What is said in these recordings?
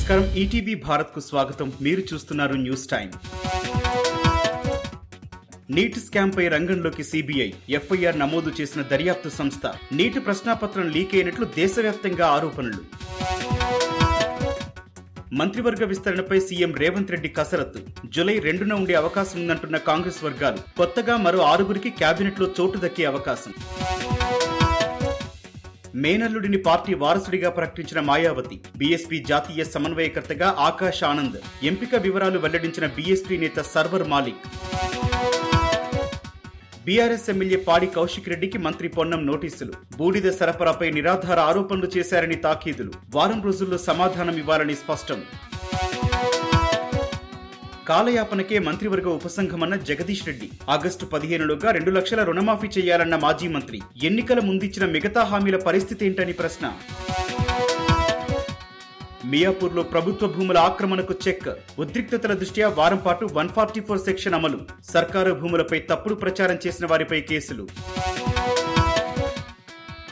నమస్కారం, ఈటీవీ భారత్ కు స్వాగతం. మీరు చూస్తున్నారు న్యూస్ టైం. నీట్ స్కామ్ పై రంగంలోకి సిబిఐ ఎఫ్ఐఆర్ నమోదు చేసిన దర్యాప్తు సంస్థ. నీట్ ప్రశ్నాపత్రం లీక్ అయినట్లు దేశవ్యాప్తంగా ఆరోపణలు. మంత్రివర్గ విస్తరణపై సీఎం రేవంత్ రెడ్డి కసరత్తు. జూలై 2న ఉండే అవకాశం ఉందంటున్న కాంగ్రెస్ వర్గాలు. కొత్తగా మరో 6గురికి కేబినెట్లో చోటు దక్కే అవకాశం. మేనల్లుడిని పార్టీ వారసుడిగా ప్రకటించిన మాయావతి. బీఎస్పీ జాతీయ సమన్వయకర్తగా ఆకాష్ ఆనంద్. ఎంపిక వివరాలు వెల్లడించిన బీఎస్పీ నేత సర్వర్ మాలిక్. బీఆర్ఎస్ ఎమ్మెల్యే పాడి కౌశిక్ రెడ్డికి మంత్రి పొన్నం నోటీసులు. బూడిద సరఫరాపై నిరాధార ఆరోపణలు చేశారని తాకీదులు. వారం రోజుల్లో సమాధానం ఇవ్వాలని స్పష్టం. కాలయాపనకే మంత్రివర్గ ఉపసంఘమన్న జగదీష్ రెడ్డి. ఆగస్టు 15లోగా 2 లక్షల రుణమాఫీ చేయాలన్న మాజీ మంత్రి. ఎన్నికల ముందిచ్చిన మిగతా హామీల పరిస్థితి ఏంటని ప్రశ్న. మియాపూర్లో ప్రభుత్వ భూముల ఆక్రమణకు చెక్. ఉద్రిక్తతల దృష్ట్యా వారం పాటు 144 సెక్షన్ అమలు. సర్కారు భూములపై తప్పుడు ప్రచారం చేసిన వారిపై కేసులు.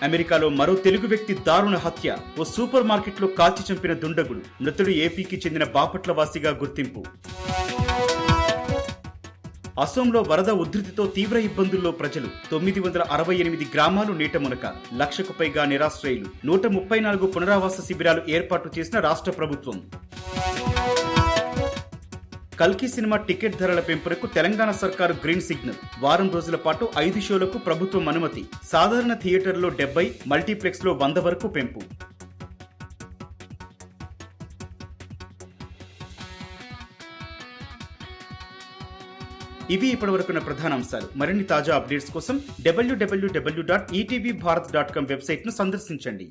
అమెరికాలో మరో తెలుగు వ్యక్తి దారుణ హత్య. ఓ సూపర్ మార్కెట్లో కాల్చి చంపిన దుండగుడు. మృతుడు ఏపీకి చెందిన బాపట్ల వాసిగా గుర్తింపు. అసోంలో వరద ఉధృతితో తీవ్ర ఇబ్బందుల్లో ప్రజలు. 968 గ్రామాలు నీట మునక. 1,00,000కు పైగా నిరాశ్రయులు. 134 పునరావాస శిబిరాలు ఏర్పాటు చేసిన రాష్ట్ర ప్రభుత్వం. కల్కి సినిమా టికెట్ ధరల పెంపునకు తెలంగాణ సర్కారు గ్రీన్ సిగ్నల్. వారం రోజుల పాటు 5 షోలకు ప్రభుత్వం అనుమతి. సాధారణ థియేటర్లో 70, మల్టీప్లెక్స్ లో 100 వరకు పెంపు. ఇవి ఇప్పటివరకున్న ప్రధాన అంశాలు. మరిన్ని తాజా అప్డేట్స్ కోసం www.etvbharat.com వెబ్సైట్ ను సందర్శించండి.